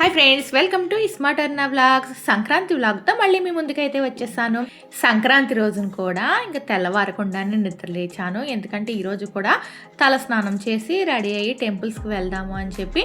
Hi friends, welcome to smart Arna vlogs. Sankranti వ్లాగ్తో మళ్ళీ మీ ముందుకైతే వచ్చేసాను. సంక్రాంతి రోజున కూడా ఇంకా తెల్లవారకుండానే నిద్ర లేచాను. ఎందుకంటే ఈరోజు కూడా తల స్నానం చేసి రెడీ అయ్యి టెంపుల్స్కి వెళ్దాము అని చెప్పి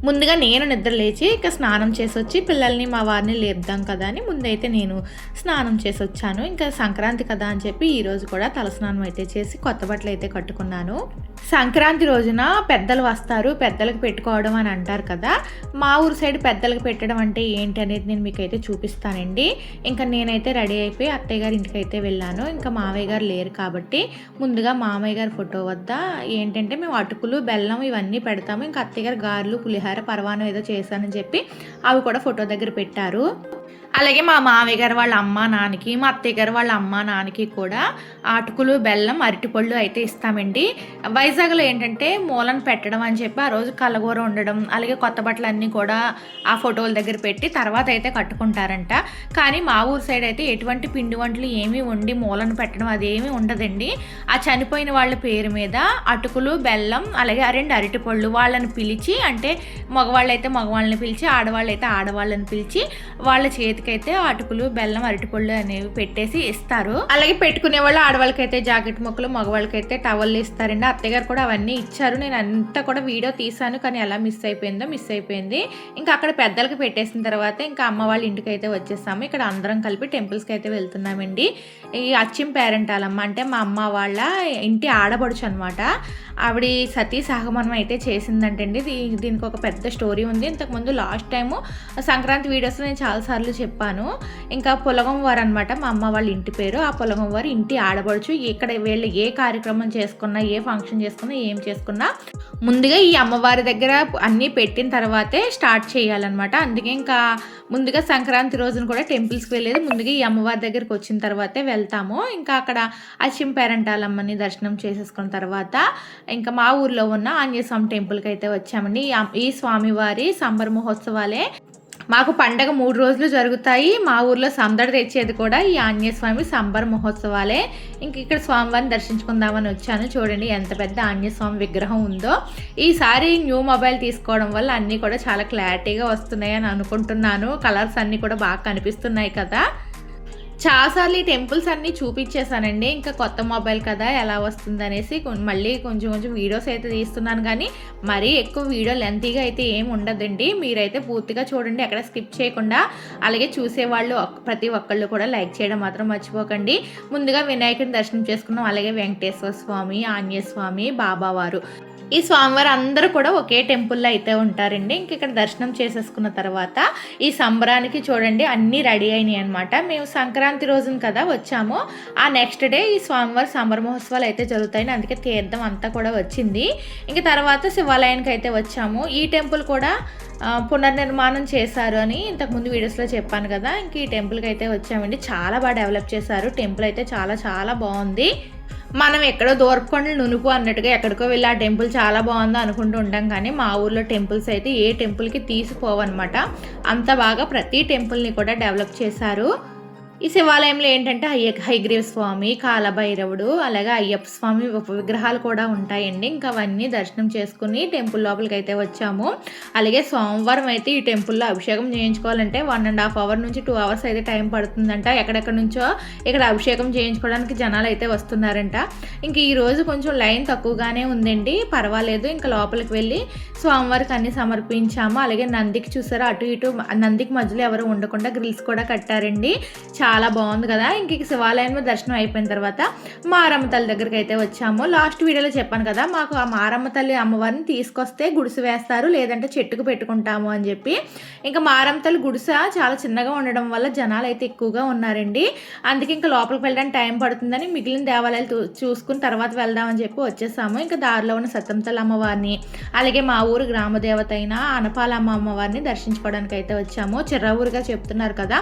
ముందుగా నేను నిద్ర లేచి ఇక స్నానం చేసి వచ్చి పిల్లల్ని మా వారిని లేపుదాం కదా అని ముందైతే నేను స్నానం చేసి వచ్చాను. ఇంకా సంక్రాంతి కదా అని చెప్పి ఈరోజు కూడా తలస్నానం అయితే చేసి కొత్త బట్టలు అయితే కట్టుకున్నాను. సంక్రాంతి రోజున పెద్దలు వస్తారు, పెద్దలకు పెట్టుకోవడం అని అంటారు కదా. మా ఊరు సైడ్ పెద్దలకు పెట్టడం అంటే ఏంటి అనేది నేను మీకైతే చూపిస్తానండి. ఇంకా నేనైతే రెడీ అయిపోయి అత్తయ్య గారి ఇంటికి అయితే వెళ్ళాను. ఇంకా మావయ్య గారు లేరు కాబట్టి ముందుగా మామయ్య గారి ఫోటో వద్ద ఏంటంటే మేము అటుకులు బెల్లం ఇవన్నీ పెడతాము. ఇంకా అత్తయ్య గారు గారెలు పులిహార పరవానం ఏదో చేశానని చెప్పి అవి కూడా ఫోటో దగ్గర పెట్టారు. అలాగే మా మామయ్య గారు వాళ్ళ అమ్మ నాన్నకి, మా అత్తయ్య గారు వాళ్ళ అమ్మ నాన్నకి కూడా అటుకులు బెల్లం అరటిపళ్ళు అయితే ఇస్తామండి. వైజాగ్లో ఏంటంటే మూలను పెట్టడం అని చెప్పి ఆ రోజు కలగూర ఉండడం, అలాగే కొత్త బట్టలు అన్నీ కూడా ఆ ఫోటోల దగ్గర పెట్టి తర్వాత అయితే కట్టుకుంటారంట. కానీ మా ఊరు సైడ్ అయితే ఎటువంటి పిండి వంటలు ఏమీ వండి మూలను పెట్టడం అదేమీ ఉండదండి. ఆ చనిపోయిన వాళ్ళ పేరు మీద అటుకులు బెల్లం అలాగే అరటిపళ్ళు వాళ్ళని పిలిచి, అంటే మగవాళ్ళు అయితే మగవాళ్ళని పిలిచి, ఆడవాళ్ళు అయితే ఆడవాళ్ళని పిలిచి వాళ్ళ చేతికి అయితే అటుకులు బెల్లం అరటిపళ్ళు అనేవి పెట్టేసి ఇస్తారు. అలాగే పెట్టుకునే వాళ్ళు ఆడవాళ్ళకైతే జాకెట్ ముక్కలు, మగవాళ్ళకైతే టవల్ ఇస్తారండి. అత్తయ్య గారు కూడా అవన్నీ ఇచ్చారు. నేను అంతా కూడా వీడియో తీసాను, కానీ ఎలా మిస్ అయిపోయింది. ఇంకా అక్కడ పెద్దలకి పెట్టేసిన తర్వాత ఇంకా అమ్మ వాళ్ళ ఇంటికి అయితే వచ్చేసాము. ఇక్కడ అందరం కలిపి టెంపుల్స్కి అయితే వెళ్తున్నామండి. ఈ అచ్చిం పేరెంటాలమ్మ అంటే మా అమ్మ వాళ్ళ ఇంటి ఆడబడుచు అనమాట. ఆవిడ సతీ సహగమనం అయితే చేసిందంటండి. దీనికి ఒక పెద్ద స్టోరీ ఉంది. ఇంతకుముందు లాస్ట్ టైము సంక్రాంతి వీడియోస్లో నేను చాలాసార్లు చెప్పాను. ఇంకా పొలగం వారు అనమాట మా అమ్మ వాళ్ళ ఇంటి పేరు. ఆ పొలగం వారు ఇంటి ఆడబడుచు. ఇక్కడ వీళ్ళు ఏ కార్యక్రమం చేసుకున్నా, ఏ ఫంక్షన్ చేసుకున్నా, ఏం చేసుకున్నా ముందుగా ఈ అమ్మవారి దగ్గర అన్నీ పెట్టిన తర్వాతే స్టార్ట్ చేయాలన్నమాట. అందుకే ఇంకా ముందుగా సంక్రాంతి రోజున కూడా టెంపుల్స్కి వెళ్ళేది ముందుగా ఈ అమ్మవారి దగ్గరికి వచ్చిన తర్వాతే వెళ్తాము. ఇంకా అక్కడ అచ్చిం పేరెంటాలమ్మని దర్శనం చేసేసుకున్న తర్వాత ఇంకా మా ఊర్లో ఉన్న ఆంజనేయ స్వామి టెంపుల్కి అయితే వచ్చామండి. ఈ స్వామివారి సంబర మహోత్సవాలే మాకు పండగ 3 రోజులు జరుగుతాయి. మా ఊర్లో సందడి తెచ్చేది కూడా ఈ ఆంజనేయ స్వామి సంబర మహోత్సవాలే. ఇంక ఇక్కడ స్వామివారిని దర్శించుకుందామని వచ్చాను. చూడండి ఎంత పెద్ద ఆంజనేయ స్వామి విగ్రహం ఉందో. ఈసారి న్యూ మొబైల్ తీసుకోవడం వల్ల అన్నీ కూడా చాలా క్లారిటీగా వస్తున్నాయని అనుకుంటున్నాను. కలర్స్ అన్నీ కూడా బాగా కనిపిస్తున్నాయి కదా. చాలాసార్లు ఈ టెంపుల్స్ అన్నీ చూపించేశానండి. ఇంకా కొత్త మొబైల్ కదా ఎలా వస్తుంది అనేసి మళ్ళీ కొంచెం వీడియోస్ అయితే తీస్తున్నాను. కానీ మరీ ఎక్కువ వీడియో లెంతీగా అయితే ఏమి ఉండదండి. మీరైతే పూర్తిగా చూడండి, ఎక్కడ స్కిప్ చేయకుండా. అలాగే చూసేవాళ్ళు ప్రతి ఒక్కళ్ళు కూడా లైక్ చేయడం మాత్రం మర్చిపోకండి. ముందుగా వినాయకుడిని దర్శనం చేసుకున్నాం. అలాగే వెంకటేశ్వర స్వామి, ఆంజనేయ స్వామి, బాబావారు, ఈ స్వామివారు అందరూ కూడా ఒకే టెంపుల్లో అయితే ఉంటారండి. ఇంక ఇక్కడ దర్శనం చేసేసుకున్న తర్వాత ఈ సంబరానికి చూడండి అన్నీ రెడీ అయినాయి అనమాట. మేము సంక్రాంతి రోజున కదా వచ్చాము. ఆ నెక్స్ట్ డే ఈ స్వామివారి సంబర మహోత్సవాలు అయితే జరుగుతాయని అందుకే తీర్థం అంతా కూడా వచ్చింది. ఇంక తర్వాత శివాలయానికి అయితే వచ్చాము. ఈ టెంపుల్ కూడా పునర్నిర్మాణం చేశారు అని ఇంతకుముందు వీడియోస్లో చెప్పాను కదా. ఇంక ఈ టెంపుల్కి అయితే వచ్చామండి. చాలా బాగా డెవలప్ చేశారు. టెంపుల్ అయితే చాలా బాగుంది. మనం ఎక్కడో దూరపుకొండలు నునుపు అన్నట్టుగా ఎక్కడికో వెళ్ళి ఆ టెంపుల్ చాలా బాగుందో అనుకుంటూ ఉంటాం. కానీ మా ఊర్లో టెంపుల్స్ అయితే ఏ టెంపుల్కి తీసిపోవన్నమాట. అంత బాగా ప్రతి టెంపుల్ని కూడా డెవలప్ చేశారు. ఈ శివాలయంలో ఏంటంటే హయగ్రీవ స్వామి, కాలభైరవుడు, అలాగే అయ్యప్ప స్వామి విగ్రహాలు కూడా ఉంటాయండి. ఇంకా అవన్నీ దర్శనం చేసుకుని టెంపుల్ లోపలికి అయితే వచ్చాము. అలాగే సోమవారం అయితే ఈ టెంపుల్లో అభిషేకం చేయించుకోవాలంటే 1.5 అవర్ నుంచి 2 అవర్స్ అయితే టైం పడుతుందంట. ఎక్కడెక్కడి నుంచో ఇక్కడ అభిషేకం చేయించుకోవడానికి జనాలు అయితే వస్తున్నారంట. ఇంక ఈరోజు కొంచెం లైన్ తక్కువగానే ఉందండి, పర్వాలేదు. ఇంకా లోపలికి వెళ్ళి స్వామివారికి అన్నీ సమర్పించాము. అలాగే నందికి చూసారా, అటు ఇటు నందికి మధ్యలో ఎవరు ఉండకుండా గ్రిల్స్ కూడా కట్టారండి. చాలా బాగుంది కదా. ఇంక శివాలయంలో దర్శనం అయిపోయిన తర్వాత మారమ్మ తల్లి దగ్గరికి అయితే వచ్చాము. లాస్ట్ వీడియోలో చెప్పాను కదా, మాకు ఆ మారమ్మ తల్లి అమ్మవారిని తీసుకొస్తే గుడిసె వేస్తారు, లేదంటే చెట్టుకు పెట్టుకుంటాము అని చెప్పి. ఇంకా మారమ్మ తల్లి గుడిసె చాలా చిన్నగా ఉండడం వల్ల జనాలు అయితే ఎక్కువగా ఉన్నారండి. అందుకే ఇంకా లోపలికి వెళ్ళడానికి టైం పడుతుందని మిగిలిన దేవాలయాలు చూసుకుని తర్వాత వెళ్దామని చెప్పి వచ్చేసాము. ఇంకా దారిలో ఉన్న సత్యంతల్లి అమ్మవారిని, అలాగే మా ఊరు గ్రామ దేవత అయిన అనపాలమ్మ అమ్మవారిని దర్శించుకోవడానికి అయితే వచ్చాము. చిర్రవురుగా చెప్తున్నారు కదా,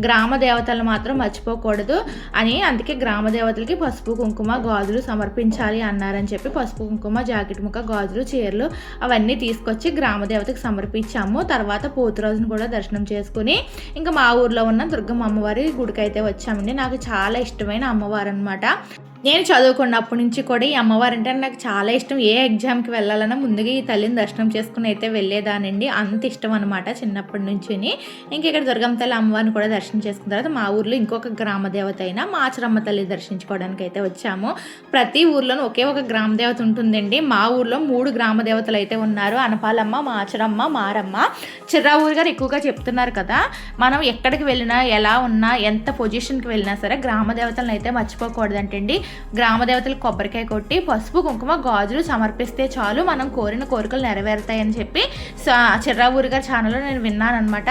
గ్రామ దేవతలు మాత్రం మర్చిపోకూడదు అని. అందుకే గ్రామ దేవతలకి పసుపు కుంకుమ గాజులు సమర్పించాలి అన్నారని చెప్పి పసుపు కుంకుమ, జాకెట్ ముక్క, గాజులు, చీరలు అవన్నీ తీసుకొచ్చి గ్రామ దేవతకి సమర్పించాము. తర్వాత పోతురాజును కూడా దర్శనం చేసుకుని ఇంకా మా ఊర్లో ఉన్న దుర్గమ్మ అమ్మవారి గుడికి అయితే వచ్చామండి. నాకు చాలా ఇష్టమైన అమ్మవారు అనమాట. నేను చదువుకున్నప్పటి నుంచి కూడా ఈ అమ్మవారు అంటే నాకు చాలా ఇష్టం. ఏ ఎగ్జామ్కి వెళ్ళాలన్నా ముందుగా ఈ తల్లిని దర్శనం చేసుకుని అయితే వెళ్ళేదానండి. అంత ఇష్టం అనమాట చిన్నప్పటి నుంచి. ఇంక ఇక్కడ దుర్గమ్మ తల్లి అమ్మవారిని కూడా దర్శనం చేసుకున్న తర్వాత మా ఊర్లో ఇంకొక గ్రామ దేవత అయిన మాచరమ్మ తల్లి దర్శించుకోవడానికి అయితే వచ్చాము. ప్రతి ఊర్లోనూ ఒకే ఒక గ్రామ దేవత ఉంటుందండి. మా ఊర్లో 3 గ్రామ దేవతలు అయితే ఉన్నారు. అనపాలమ్మ, మాచరమ్మ, మారమ్మ. చిర్రావూరు గారు ఎక్కువగా చెప్తున్నారు కదా, మనం ఎక్కడికి వెళ్ళినా ఎలా ఉన్నా ఎంత పొజిషన్కి వెళ్ళినా సరే గ్రామ దేవతలను అయితే మర్చిపోకూడదంటండి. గ్రామ దేవతలకు కొబ్బరికాయ కొట్టి పసుపు కుంకుమ గాజులు సమర్పిస్తే చాలు మనం కోరిన కోరికలు నెరవేరుతాయని చెప్పి చిర్రావూరు గారి ఛానల్లో నేను విన్నాను అనమాట.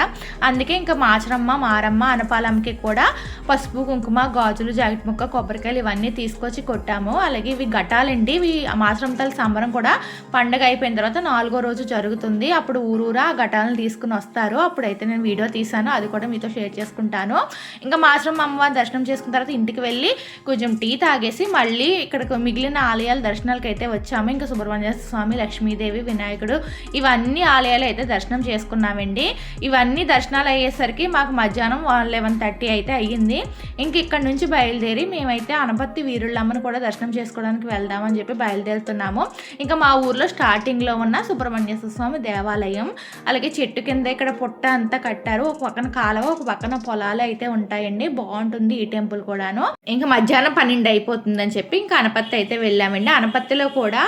అందుకే ఇంకా మాచరమ్మ, మారమ్మ, అనపాలమ్మకి కూడా పసుపు కుంకుమ గాజులు, జాకెట్ ముక్క, కొబ్బరికాయలు ఇవన్నీ తీసుకొచ్చి కొట్టాము. అలాగే ఇవి ఘటాలండి. ఇవి మాచరమ్మ తల్లి సంబరం కూడా పండగ అయిపోయిన తర్వాత 4వ రోజు జరుగుతుంది. అప్పుడు ఊరూరా ఆ ఘటాలను తీసుకుని వస్తారు. అప్పుడైతే నేను వీడియో తీసాను, అది కూడా మీతో షేర్ చేసుకుంటాను. ఇంకా మాచరమ్మ అమ్మవారి దర్శనం చేసుకున్న తర్వాత ఇంటికి వెళ్ళి కొంచెం టీ తాగేసి మళ్ళీ ఇక్కడ మిగిలిన ఆలయాల దర్శనాలకు అయితే వచ్చాము. ఇంకా సుబ్రహ్మణ్య స్వామి, లక్ష్మీదేవి, వినాయకుడు ఇవన్నీ ఆలయాలు అయితే దర్శనం చేసుకున్నామండి. ఇవన్నీ దర్శనాలు అయ్యేసరికి మాకు మధ్యాహ్నం 11:30 అయితే అయ్యింది. ఇంక ఇక్కడ నుంచి బయలుదేరి మేమైతే అనపత్తి వీరుళ్ళమ్మను కూడా దర్శనం చేసుకోవడానికి వెళ్దామని చెప్పి బయలుదేరుతున్నాము. ఇంకా మా ఊర్లో స్టార్టింగ్లో ఉన్న సుబ్రహ్మణ్య స్వామి దేవాలయం, అలాగే చెట్టు కింద ఇక్కడ పుట్ట అంతా కట్టారు. ఒక పక్కన కాలువ, ఒక పక్కన పొలాలు అయితే ఉంటాయండి. బాగుంటుంది ఈ టెంపుల్ కూడాను. ఇంకా మధ్యాహ్నం 12 అయిపోతుందని చెప్పి ఇంకా అనపత్తి అయితే వెళ్ళామండి. అనపత్తిలో కూడా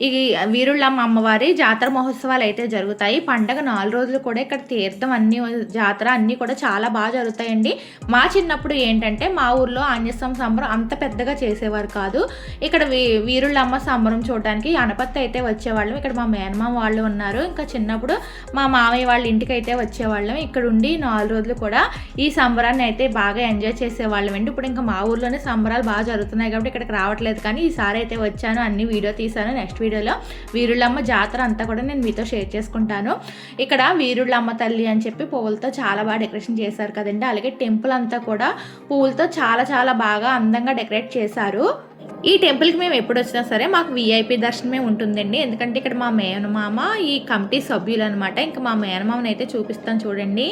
ఈ వీరుళ్ళమ్మ అమ్మవారి జాతర మహోత్సవాలు అయితే జరుగుతాయి. పండగ 4 రోజులు కూడా ఇక్కడ తీర్థం అన్ని జాతర అన్నీ కూడా చాలా బాగా జరుగుతాయండి. మా చిన్నప్పుడు ఏంటంటే మా ఊర్లో ఆంజనేయస్వామి సంబరం అంత పెద్దగా చేసేవారు కాదు. ఇక్కడ వీరుళ్ళమ్మ సంబరం చూడడానికి అనపత్తి అయితే వచ్చేవాళ్ళం. ఇక్కడ మా మేనమామ వాళ్ళు ఉన్నారు. ఇంకా చిన్నప్పుడు మా మామయ్య వాళ్ళ ఇంటికి అయితే వచ్చేవాళ్ళం. ఇక్కడ ఉండి 4 రోజులు కూడా ఈ సంబరాన్ని అయితే బాగా ఎంజాయ్ చేసేవాళ్ళం అండి. ఇప్పుడు ఇంకా మా ఊర్లోనే సంబరాలు బాగా జరుగుతున్నాయి కాబట్టి ఇక్కడికి రావట్లేదు, కానీ ఈసారి అయితే వచ్చాను, అన్ని వీడియో తీసాను. నెక్స్ట్ వీడియోలో వీరుళ్ళమ్మ జాతర అంతా కూడా నేను మీతో షేర్ చేసుకుంటాను. ఇక్కడ వీరుళ్ళమ్మ తల్లి అని చెప్పి పువ్వులతో చాలా బాగా డెకరేషన్ చేశారు కదండి. అలాగే టెంపుల్ అంతా కూడా పువ్వులతో చాలా చాలా బాగా అందంగా డెకరేట్ చేశారు. ఈ టెంపుల్కి మేము ఎప్పుడు వచ్చినా సరే మాకు విఐపి దర్శనమే ఉంటుందండి. ఎందుకంటే ఇక్కడ మా మేనమామ ఈ కమిటీ సభ్యులు అనమాట. ఇంకా మా మేనమామని అయితే చూపిస్తాను చూడండి.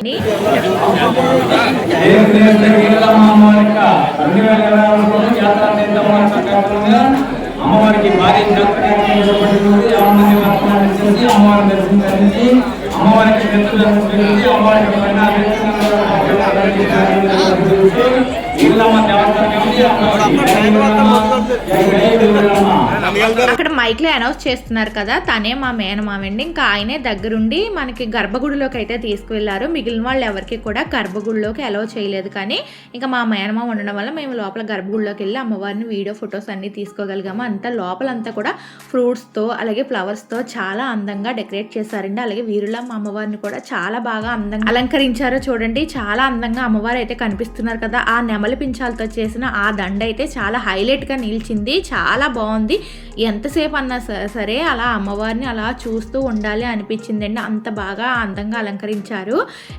అమ్మవారికి భారీ అమ్మవారిని దర్శించి అమ్మవారికి అక్కడ మైక్ లో అనౌన్స్ చేస్తున్నారు కదా, తనే మా మేనమామండి. ఇంకా ఆయనే దగ్గరుండి మనకి గర్భగుడిలోకి అయితే తీసుకువెళ్లారు. మిగిలిన వాళ్ళు ఎవరికి కూడా గర్భగుడిలోకి అలౌ చేయలేదు, కానీ ఇంకా మా మేనమామ ఉండడం వల్ల మేము లోపల గర్భగుడిలోకి వెళ్ళి అమ్మవారిని వీడియో ఫొటోస్ అన్ని తీసుకోగలిగాము. అంతా లోపలంతా కూడా ఫ్రూట్స్ తో అలాగే ఫ్లవర్స్ తో చాలా అందంగా డెకరేట్ చేశారండి. అలాగే వీరులమ్మ అమ్మవారిని కూడా చాలా బాగా అందంగా అలంకరించారో చూడండి. చాలా అందంగా అమ్మవారు అయితే కనిపిస్తున్నారు కదా. ఆ నెమలి పించాలతో చేసిన ఆ దండ అయితే చాలా హైలైట్ గా నిలిచింది. చాలా బాగుంది. ఎంతసేపు అన్నా సరే అలా అమ్మవారిని అలా చూస్తూ ఉండాలి అనిపించిందండి. అంత బాగా అందంగా అలంకరించారు.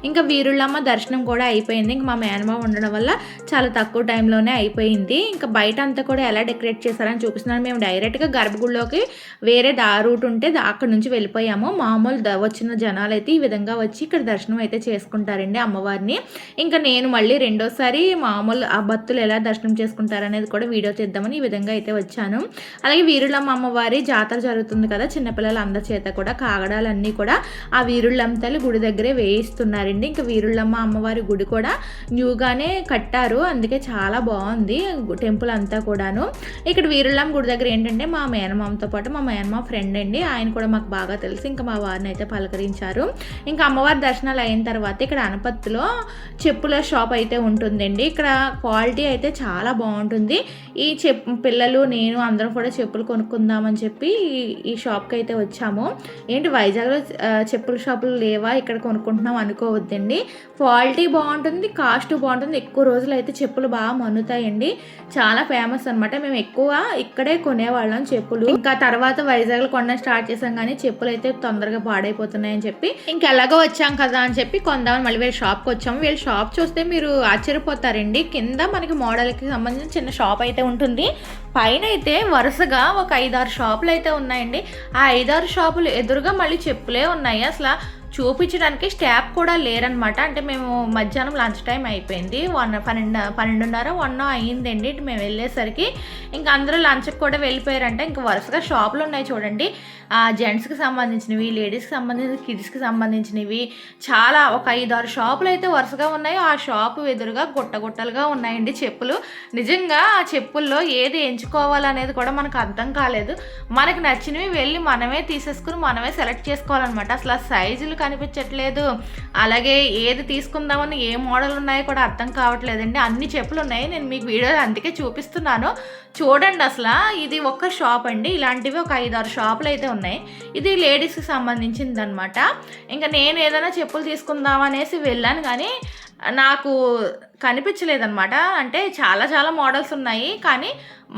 ఇంకా వీరుళ్ళమ్మ దర్శనం కూడా అయిపోయింది. ఇంకా మా మేనమామ ఉండడం వల్ల చాలా తక్కువ టైంలోనే అయిపోయింది. ఇంకా బయట అంతా కూడా ఎలా డెకరేట్ చేశారని చూపిస్తున్నాను. మేము డైరెక్ట్గా గర్భగుడిలోకి వేరే రూట్ ఉంటే అక్కడ నుంచి వెళ్ళిపోయాము. మామూలు వచ్చిన జనాలు అయితే ఈ విధంగా వచ్చి ఇక్కడ దర్శనం అయితే చేసుకుంటారండి అమ్మవారిని. ఇంకా నేను మళ్ళీ రెండోసారి మామూలు ఆ భక్తులు ఎలా దర్శనం చేసుకుంటారనేది కూడా వీడియో తీద్దామని ఈ విధంగా అయితే వచ్చాను. అలాగే వీరుళ్ళమ్మ అమ్మవారి జాతర జరుగుతుంది కదా, చిన్నపిల్లల అందరి చేత కూడా కాగడాలన్నీ కూడా ఆ వీరుళ్ళమ్మ తల్లి గుడి దగ్గరే వేయిస్తున్నారండి. ఇంకా వీరుళ్ళమ్మ అమ్మవారి గుడి కూడా న్యూగానే కట్టారు, అందుకే చాలా బాగుంది టెంపుల్ అంతా కూడాను. ఇక్కడ వీరుళ్ళమ్మ గుడి దగ్గర ఏంటంటే మా మేనమామతో పాటు మా మేనమామ ఫ్రెండ్ అండి, ఆయన కూడా మాకు బాగా తెలిసి ఇంకా మా వారిని అయితే పలకరించారు. ఇంకా అమ్మవారి దర్శనాలు అయిన తర్వాత ఇక్కడ అనపత్తిలో చెప్పుల షాప్ అయితే ఉంటుందండి. ఇక్కడ క్వాలిటీ అయితే చాలా బాగుంటుంది. ఈ పిల్లలు నేను అందరం కూడా చెప్పులు కొనుక్కుందామని చెప్పి ఈ షాప్కి అయితే వచ్చాము. ఏంటి వైజాగ్లో చెప్పుల షాపులు లేవా, ఇక్కడ కొనుక్కుంటున్నాం అనుకోవద్దండి. క్వాలిటీ బాగుంటుంది, కాస్ట్ బాగుంటుంది. ఎక్కువ రోజులు అయితే చెప్పులు బాగా మన్నుతాయండి. చాలా ఫేమస్ అనమాట. మేము ఎక్కువ ఇక్కడే కొనేవాళ్ళం చెప్పులు. ఇంకా తర్వాత వైజాగ్లో కొనడం స్టార్ట్ చేసాం, కానీ చెప్పులు అయితే తొందరగా పాడైపోతున్నాయని చెప్పి ఇంకెలాగో వచ్చాం కదా అని చెప్పి కొందామని మళ్ళీ వీళ్ళ షాప్కి వచ్చాము. వీళ్ళ షాప్ చూస్తే మీరు ఆశ్చర్యపోతారండి. కింద మనకి మోడల్కి సంబంధించిన చిన్న షాప్ అయితే ఉంటుంది, పైన అయితే వరుసగా ఒక 5-6 షాపులు అయితే ఉన్నాయండి. ఆ 5-6 షాపులు ఎదురుగా మళ్ళీ చెప్పులే ఉన్నాయి. అసలు చూపించడానికి స్టాఫ్ కూడా లేరనమాట. అంటే మేము మధ్యాహ్నం లంచ్ టైం అయిపోయింది, 12:30, 1 అయ్యిందండి మేము వెళ్ళేసరికి. ఇంకా అందరూ లంచ్కి కూడా వెళ్ళిపోయారంట. ఇంకా వరుసగా షాపులు ఉన్నాయి చూడండి, జెంట్స్కి సంబంధించినవి, లేడీస్కి సంబంధించిన, కిడ్స్కి సంబంధించినవి చాలా ఒక 5-6 షాపులు అయితే వరుసగా ఉన్నాయి. ఆ షాపు ఎదురుగా గుట్టలుగా ఉన్నాయండి చెప్పులు. నిజంగా ఆ చెప్పుల్లో ఏది ఎంచుకోవాలనేది కూడా మనకు అర్థం కాలేదు. మనకు నచ్చినవి వెళ్ళి మనమే తీసేసుకుని మనమే సెలెక్ట్ చేసుకోవాలన్నమాట. అసలు ఆ సైజులు కనిపించట్లేదు, అలాగే ఏది తీసుకుందామని ఏ మోడల్ ఉన్నాయో కూడా అర్థం కావట్లేదండి. అన్ని చెప్పులు ఉన్నాయి, నేను మీకు వీడియో అందుకే చూపిస్తున్నాను చూడండి. అసలు ఇది ఒక్క షాప్ అండి, ఇలాంటివి ఒక 5-6 షాపులు అయితే ఉన్నాయి. ఇది లేడీస్కి సంబంధించింది అనమాట. ఇంకా నేను ఏదైనా చెప్పులు తీసుకుందాం అనేసి వెళ్ళాను, కానీ నాకు కనిపించలేదన్నమాట. అంటే చాలా మోడల్స్ ఉన్నాయి, కానీ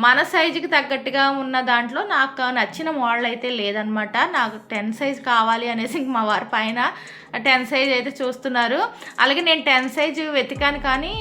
మన సైజుకి తగ్గట్టుగా ఉన్న దాంట్లో నాకు నచ్చిన మోడల్ అయితే లేదనమాట. నాకు 10 సైజ్ కావాలి అనేసి ఇంక మా వారి పైన 10 సైజ్ అయితే చూస్తున్నారు. అలాగే నేను 10 సైజు వెతికాను, కానీ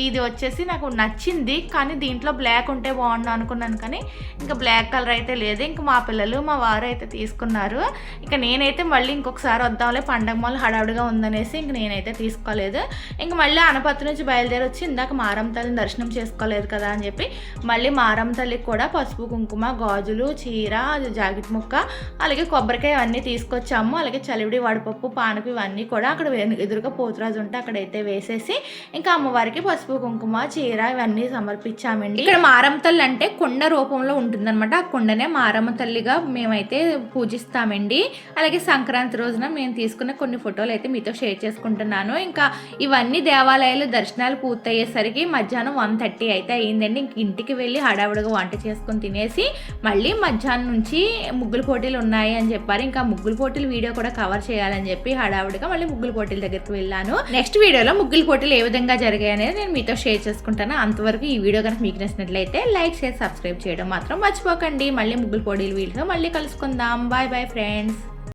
ఇది వచ్చేసి నాకు నచ్చింది, కానీ దీంట్లో బ్లాక్ ఉంటే బాగుండు అనుకున్నాను, కానీ ఇంకా బ్లాక్ కలర్ అయితే లేదు. ఇంకా మా పిల్లలు మా వారు అయితే తీసుకున్నారు. ఇంకా నేనైతే మళ్ళీ ఇంకొకసారి వద్దాంలే, పండగ మొదలు హడావుడిగా ఉందనేసి ఇంక నేనైతే తీసుకోలేదు. ఇంక మళ్ళీ అనపత్తి నుంచి బయలుదేరి వచ్చి ఇందాక మారమ్మ తల్లిని దర్శనం చేసుకోలేదు కదా అని చెప్పి మళ్ళీ మారమ్మ తల్లికి కూడా పసుపు కుంకుమ, గాజులు, చీర, జాకెట్ ముక్క, అలాగే కొబ్బరికాయ అన్నీ తీసుకొచ్చాము. అలాగే చలివిడి, వడపప్పు, పానకు ఇవన్నీ కూడా అక్కడ ఎదురుగా పోతురాజు ఉంటే అక్కడైతే వేసేసి ఇంకా అమ్మవారికి పసుపు కుంకుమ, చీర ఇవన్నీ సమర్పించామండి. ఇక్కడ మారమ్మ తల్లి అంటే కుండ రూపంలో ఉంటుందన్నమాట. ఆ కుండనే మారమ్మ తల్లిగా మేమైతే పూజిస్తామండి. అలాగే సంక్రాంతి రోజున మేము తీసుకున్న కొన్ని ఫోటోలు అయితే మీతో షేర్ చేసుకుంటున్నాను. ఇంకా ఇవన్నీ దేవాలయాలు దర్శనాలు పూర్తయ్యేసరికి మధ్యాహ్నం 1:30 అయితే అయ్యిందండి. ఇంక ఇంటికి వెళ్ళి హడావుడిగా వంట చేసుకొని తినేసి మళ్ళీ మధ్యాహ్నం నుంచి ముగ్గుల పోటీలు ఉన్నాయి అని చెప్పారు. ఇంకా ముగ్గుల పోటీలు వీడియో కూడా కవర్ చేయాలని చెప్పి హడావుడిగా మళ్ళీ ముగ్గుల పోటీల దగ్గరికి వెళ్ళాను. నెక్స్ట్ వీడియోలో ముగ్గుల పోటీలు ఏ విధంగా జరిగాయి అనేది నేను మీతో షేర్ చేసుకుంటాను. అంతవరకు ఈ వీడియో కనుక మీకు నచ్చినట్లయితే లైక్, షేర్, సబ్స్క్రైబ్ చేయడం మాత్రం మర్చిపోకండి. మళ్ళీ ముగ్గుల పోటీలు వీడియో మళ్ళీ కలుసుకుందాం. Bye friends.